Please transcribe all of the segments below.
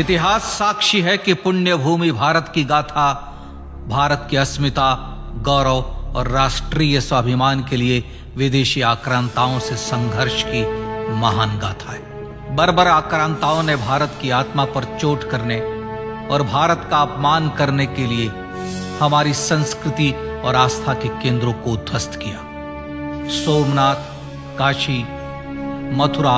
इतिहास साक्षी है कि पुण्य भूमि भारत की गाथा भारत की अस्मिता, गौरव और राष्ट्रीय स्वाभिमान के लिए विदेशी आक्रांताओं से संघर्ष की महान गाथा है। बर्बर आक्रांताओं ने भारत की आत्मा पर चोट करने और भारत का अपमान करने के लिए हमारी संस्कृति और आस्था के केंद्रों को ध्वस्त किया। सोमनाथ, काशी, मथुरा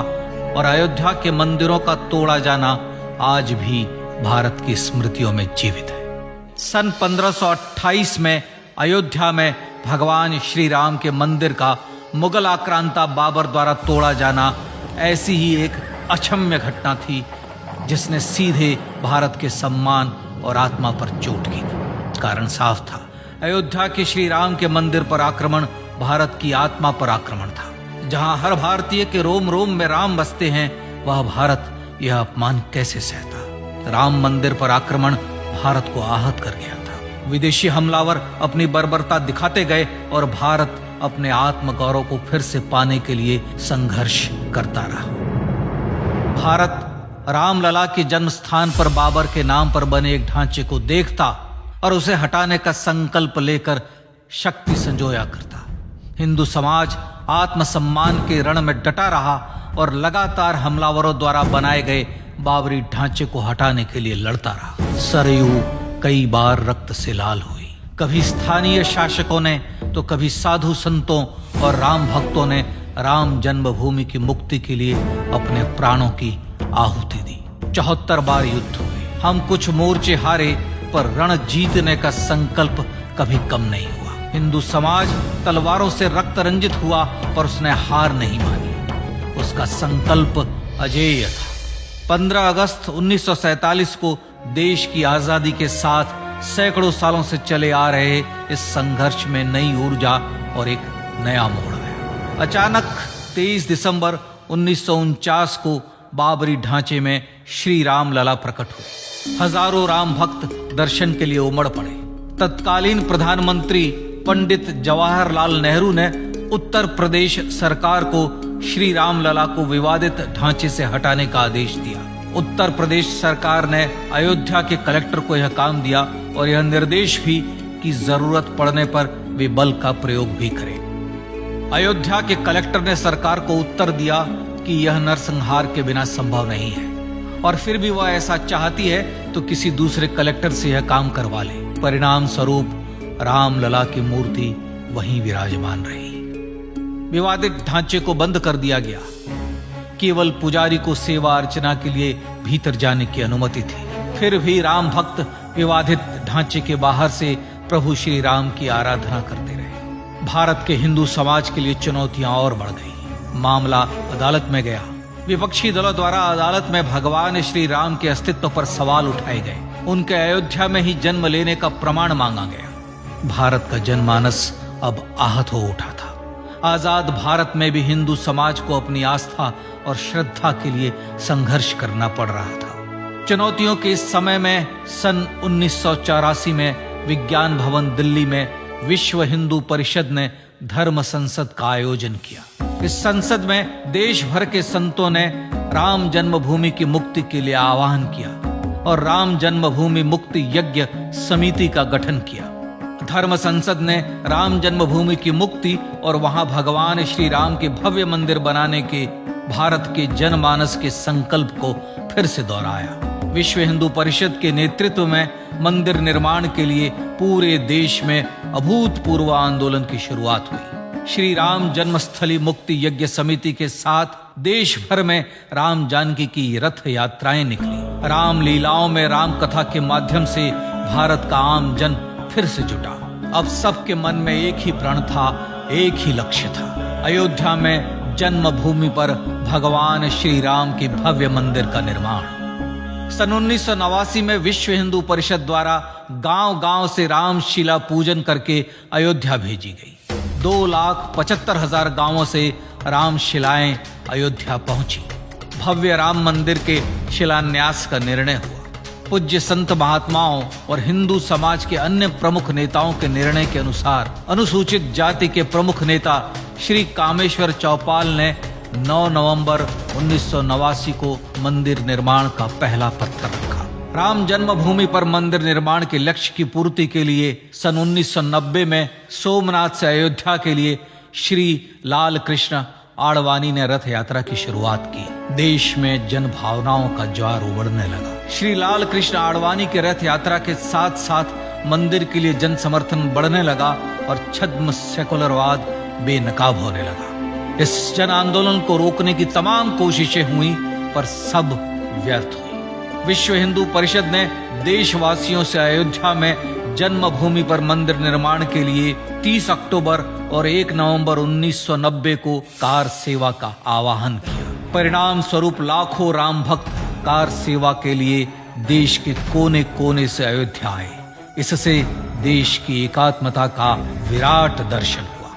और अयोध्या के मंदिरों का तोड़ा जाना आज भी भारत की स्मृतियों में जीवित है। सन 1528 में अयोध्या में भगवान श्री राम के मंदिर का मुगल आक्रांता बाबर द्वारा तोड़ा जाना ऐसी ही एक अक्षम्य घटना थी जिसने सीधे भारत के सम्मान और आत्मा पर चोट की थी। कारण साफ था, अयोध्या के श्री राम के मंदिर पर आक्रमण भारत की आत्मा पर आक्रमण था। जहां हर भारतीय के रोम रोम में राम बसते हैं, वह भारत यह अपमान कैसे सहता। राम मंदिर पर आक्रमण भारत को आहत कर गया था। विदेशी हमलावर अपनी बर्बरता दिखाते गए और भारत अपने आत्मगौरव को फिर से पाने के लिए संघर्ष करता रहा। भारत रामलला के जन्म स्थान पर बाबर के नाम पर बने एक ढांचे को देखता और उसे हटाने का संकल्प लेकर शक्ति संजोया करता। हिंदू समाज आत्मसम्मान के रण में डटा रहा और लगातार हमलावरों द्वारा बनाए गए बाबरी ढांचे को हटाने के लिए लड़ता रहा। सरयू कई बार रक्त से लाल हुई। कभी स्थानीय शासकों ने तो कभी साधु संतों और राम भक्तों ने राम जन्मभूमि की मुक्ति के लिए अपने प्राणों की आहुति दी। 74 बार युद्ध हुए। हम कुछ मोर्चे हारे, पर रण जीतने का संकल्प कभी कम नहीं हुआ। हिंदू समाज तलवारों से रक्त रंजित हुआ, पर उसने हार नहीं मानी। उसका संकल्प अजेय था। 15 अगस्त 1947 को देश की आजादी के साथ सैकड़ों सालों से चले आ रहे इस संघर्ष में नई ऊर्जा और एक नया मोड़ आया। अचानक 23 दिसंबर 1949 को बाबरी ढांचे में श्री राम लला प्रकट हुए। हजारों राम भक्त दर्शन के लिए उमड़ पड़े। तत्कालीन प्रधानमंत्री पंडित जवाहरलाल नेहरू ने उत्तर प्रदेश सरकार को श्री राम लला को विवादित ढांचे से हटाने का आदेश दिया। उत्तर प्रदेश सरकार ने अयोध्या के कलेक्टर को यह काम दिया और यह निर्देश भी कि जरूरत पड़ने पर वे बल का प्रयोग भी करें। अयोध्या के कलेक्टर ने सरकार को उत्तर दिया कि यह नरसंहार के बिना संभव नहीं है, और फिर भी वह ऐसा चाहती है तो किसी दूसरे कलेक्टर से यह काम करवा ले। परिणाम स्वरूप रामलला की मूर्ति वहीं विराजमान रही। विवादित ढांचे को बंद कर दिया गया। केवल पुजारी को सेवा अर्चना के लिए भीतर जाने की अनुमति थी। फिर भी राम भक्त विवादित ढांचे के बाहर से प्रभु श्री राम की आराधना करते रहे। भारत के हिंदू समाज के लिए चुनौतियां और बढ़ गई। मामला अदालत में गया। विपक्षी दलों द्वारा अदालत में भगवान श्री राम के अस्तित्व पर सवाल उठाए गए। उनके अयोध्या में ही जन्म लेने का प्रमाण मांगा गया। भारत का जनमानस अब आहत हो उठा था। आजाद भारत में भी हिंदू समाज को अपनी आस्था और श्रद्धा के लिए संघर्ष करना पड़ रहा था। चुनौतियों के इस समय में सन 1984 में विज्ञान भवन दिल्ली में विश्व हिंदू परिषद ने धर्म संसद का आयोजन किया। इस संसद में देश भर के संतों ने राम जन्मभूमि की मुक्ति के लिए आह्वान किया और राम जन्मभूमि मुक्ति यज्ञ समिति का गठन किया। धर्म संसद ने राम जन्मभूमि की मुक्ति और वहां भगवान श्री राम के भव्य मंदिर बनाने के भारत के जनमानस के संकल्प को फिर से दोहराया। विश्व हिंदू परिषद के नेतृत्व में मंदिर निर्माण के लिए पूरे देश में अभूतपूर्व आंदोलन की शुरुआत हुई। श्री राम जन्मस्थली मुक्ति यज्ञ समिति के साथ देश भर में राम जानकी की रथ यात्राएं निकली। राम लीलाओं में राम कथा के माध्यम से भारत का आम जन फिर से जुटा। अब सबके मन में एक ही प्रण था, एक ही लक्ष्य था। अयोध्या में जन्मभूमि पर भगवान श्री राम के भव्य मंदिर का निर्माण। सन 1989 में विश्व हिंदू परिषद द्वारा गांव-गांव से रामशिला पूजन करके अयोध्या भेजी गई। 2,75,000 गांवों से रामशिलाएं अयोध्या पहुंची। भव्य राम मंदिर के शिलान्यास का निर्णय हुआ। पूज्य संत महात्माओं और हिंदू समाज के अन्य प्रमुख नेताओं के निर्णय के अनुसार अनुसूचित जाति के प्रमुख नेता श्री कामेश्वर चौपाल ने 9 नवंबर 1989 को मंदिर निर्माण का पहला पत्थर रखा। राम जन्मभूमि पर मंदिर निर्माण के लक्ष्य की पूर्ति के लिए सन 1990 में सोमनाथ से अयोध्या के लिए श्री लाल कृष्ण आडवाणी ने रथ यात्रा की शुरुआत की। देश में जन भावनाओं का ज्वार उमड़ने लगा। श्री लाल कृष्ण आडवाणी के रथ यात्रा के साथ साथ मंदिर के लिए जन समर्थन बढ़ने लगा और छद्म सेकुलरवाद बेनकाब होने लगा। इस जन आंदोलन को रोकने की तमाम कोशिशें हुई पर सब व्यर्थ हुई। विश्व हिंदू परिषद ने देशवासियों से अयोध्या में जन्मभूमि पर मंदिर निर्माण के लिए 30 अक्टूबर और 1 नवंबर 1990 को कार सेवा का आह्वान किया। परिणाम स्वरूप लाखों राम भक्त कार सेवा के लिए देश के कोने कोने से अयोध्या आए। इससे देश की एकात्मता का विराट दर्शन हुआ।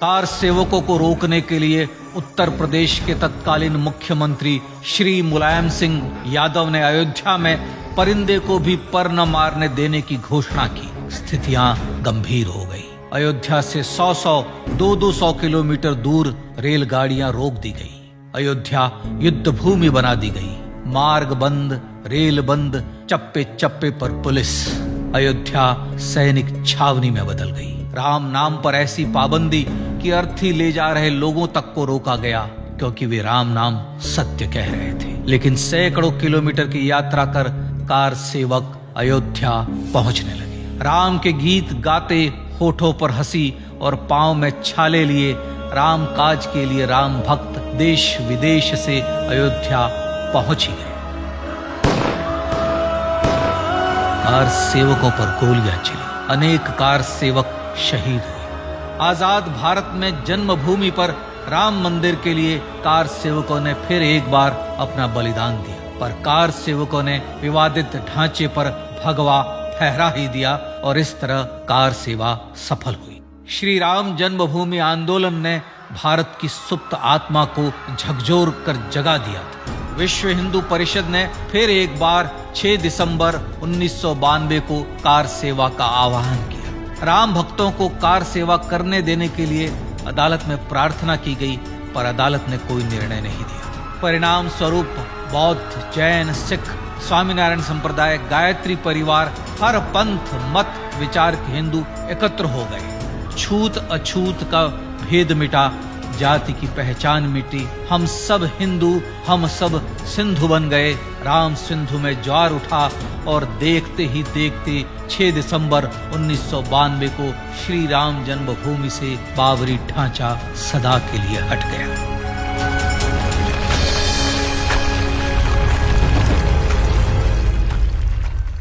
कार सेवकों को रोकने के लिए उत्तर प्रदेश के तत्कालीन मुख्यमंत्री श्री मुलायम सिंह यादव ने अयोध्या में परिंदे को भी पर न मारने देने की घोषणा की। स्थितियां गंभीर हो गई। अयोध्या से 100 200 किलोमीटर दूर रेलगाड़ियां रोक दी गई। अयोध्या युद्ध भूमि बना दी गई। मार्ग बंद, रेल बंद, चप्पे चप्पे पर पुलिस। अयोध्या सैनिक छावनी में बदल गई। राम नाम पर ऐसी पाबंदी कि अर्थी ले जा रहे लोगों तक को रोका गया क्योंकि वे राम नाम सत्य कह रहे थे। लेकिन सैकड़ों किलोमीटर की यात्रा कर कार सेवक अयोध्या पहुंचने लगे। राम के गीत गाते, होठों पर हंसी और पांव में छाले लिए राम काज के लिए राम भक्त देश विदेश से अयोध्या पहुंच ही गए। कार सेवकों पर गोलियां चली। अनेक कार सेवक शहीद हुए। आजाद भारत में जन्मभूमि पर राम मंदिर के लिए कार सेवकों ने फिर एक बार अपना बलिदान दिया, पर कार सेवकों ने विवादित ढांचे पर भगवा फहरा ही दिया और इस तरह कार सेवा सफल हुई। श्री राम जन्मभूमि आंदोलन ने भारत की सुप्त आत्मा को झकझोर कर जगा दिया था। विश्व हिंदू परिषद ने फिर एक बार 6 दिसंबर 1992 को कार सेवा का आह्वान किया। राम भक्तों को कार सेवा करने देने के लिए अदालत में प्रार्थना की गई, पर अदालत ने कोई निर्णय नहीं दिया। परिणाम स्वरूप बौद्ध, जैन, सिख, स्वामीनारायण संप्रदाय, गायत्री परिवार, हर पंथ मत विचार के हिंदू एकत्र हो गए। छूत अछूत का भेद मिटा, जाति की पहचान मिटी। हम सब हिंदू, हम सब सिंधु बन गए। राम सिंधु में ज्वार उठा और देखते ही देखते 6 दिसंबर 1992 को श्री राम जन्मभूमि से बाबरी ढांचा सदा के लिए हट गया।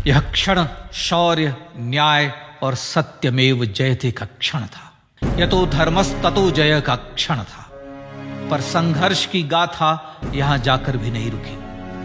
यह क्षण शौर्य, न्याय और सत्यमेव जयते का क्षण था। यह तो धर्मस्ततो जय का क्षण था। पर संघर्ष की गाथा यहां जाकर भी नहीं रुकी।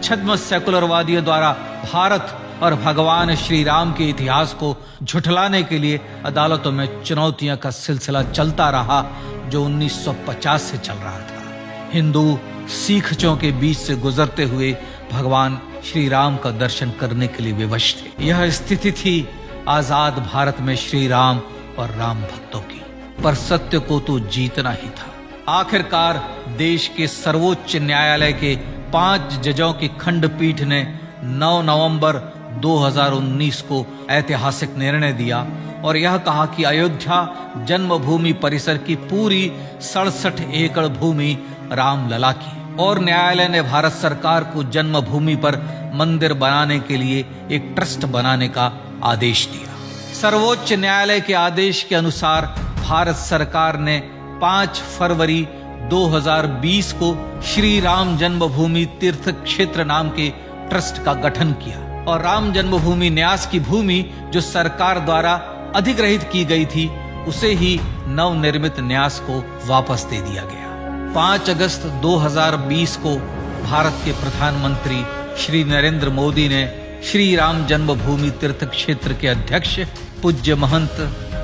छद्म सेकुलरवादियों द्वारा भारत और भगवान श्री राम के इतिहास को झुठलाने के लिए अदालतों में चुनौतियों का सिलसिला चलता रहा, जो 1950 से चल रहा था। हिंदू सिखों के बीच से गुजरते हुए भगवान श्री राम का दर्शन करने के लिए विवश थे। यह स्थिति थी आजाद भारत में श्री राम और राम भक्तों की। पर सत्य को तो जीतना ही था। आखिरकार देश के सर्वोच्च न्यायालय के 5 जजों की खंडपीठ ने 9 नवंबर 2019 को ऐतिहासिक निर्णय दिया और यह कहा कि अयोध्या जन्मभूमि परिसर की पूरी 67 एकड़ भूमि रामलला की। और न्यायालय ने भारत सरकार को जन्मभूमि पर मंदिर बनाने के लिए एक ट्रस्ट बनाने का आदेश दिया। सर्वोच्च न्यायालय के आदेश के अनुसार भारत सरकार ने 5 फरवरी 2020 को श्री राम जन्मभूमि तीर्थ क्षेत्र नाम के ट्रस्ट का गठन किया और राम जन्मभूमि न्यास की भूमि जो सरकार द्वारा अधिग्रहित की गई थी, उसे ही नवनिर्मित न्यास को वापस दे दिया गया। 5 अगस्त 2020 को भारत के प्रधानमंत्री श्री नरेंद्र मोदी ने श्री राम जन्मभूमि तीर्थ क्षेत्र के अध्यक्ष पूज्य महंत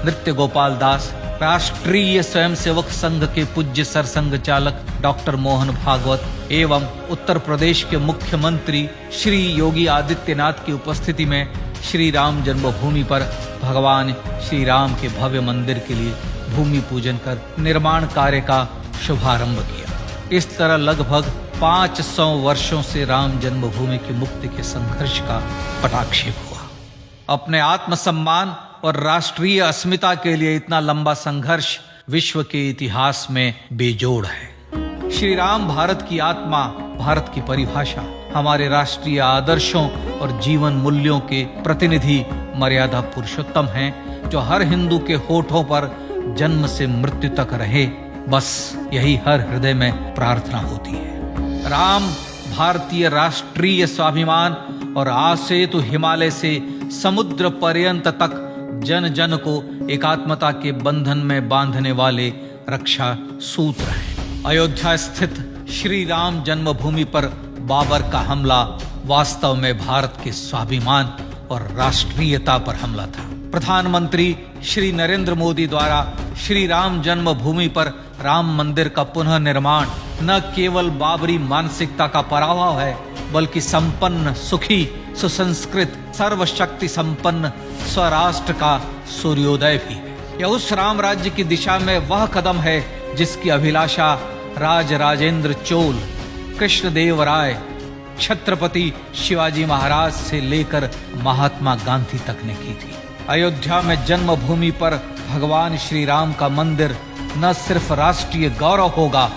नृत्य गोपाल दास, राष्ट्रीय स्वयंसेवक संघ के पूज्य सरसंघ चालक डॉक्टर मोहन भागवत एवं उत्तर प्रदेश के मुख्यमंत्री श्री योगी आदित्यनाथ की उपस्थिति में श्री राम जन्मभूमि पर भगवान श्री राम के भव्य मंदिर के लिए भूमि पूजन कर निर्माण कार्य का शुभारंभ किया। इस तरह लगभग 500 वर्षों से राम जन्मभूमि की मुक्ति के संघर्ष का पटाक्षेप हुआ। अपने आत्मसम्मान और राष्ट्रीय अस्मिता के लिए इतना लंबा संघर्ष विश्व के इतिहास में बेजोड़ है। श्री राम भारत की आत्मा, भारत की परिभाषा, हमारे राष्ट्रीय आदर्शों और जीवन मूल्यों के प्रतिनिधि मर्यादा पुरुषोत्तम हैं, जो हर हिंदू के होठों पर जन्म से मृत्यु तक रहे। बस यही हर हृदय में प्रार्थना होती है। राम भारतीय राष्ट्रीय स्वाभिमान और आसेतु हिमालय से समुद्र पर्यंत तक जन जन को एकात्मता के बंधन में बांधने वाले रक्षा सूत्र हैं। अयोध्या स्थित श्री राम जन्मभूमि पर बाबर का हमला वास्तव में भारत के स्वाभिमान और राष्ट्रीयता पर हमला था। प्रधानमंत्री श्री नरेंद्र मोदी द्वारा श्री राम जन्मभूमि पर राम मंदिर का पुनः निर्माण न केवल बाबरी मानसिकता का पराभव है, बल्कि संपन्न, सुखी, सुसंस्कृत, सर्वशक्ति संपन्न स्वराष्ट्र का सूर्योदय भी है। यह उस राम राज्य की दिशा में वह कदम है जिसकी अभिलाषा राज राजेंद्र चोल, कृष्णदेव राय, छत्रपति शिवाजी महाराज से लेकर महात्मा गांधी तक ने की थी। अयोध्या में जन्मभूमि पर भगवान श्री राम का मंदिर न सिर्फ राष्ट्रीय गौरव होगा,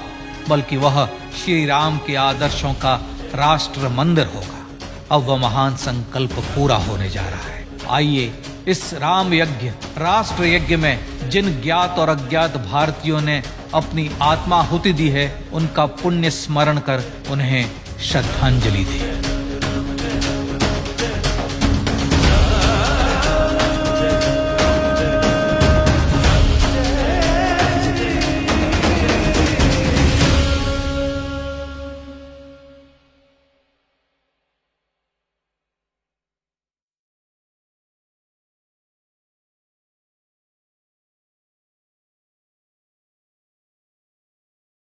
बल्कि वह श्री राम के आदर्शों का राष्ट्र मंदिर होगा। अब वह महान संकल्प पूरा होने जा रहा है। आइए इस राम यज्ञ, राष्ट्र यज्ञ में जिन ज्ञात और अज्ञात भारतीयों ने अपनी आत्माहुति दी है, उनका पुण्य स्मरण कर उन्हें श्रद्धांजलि दें।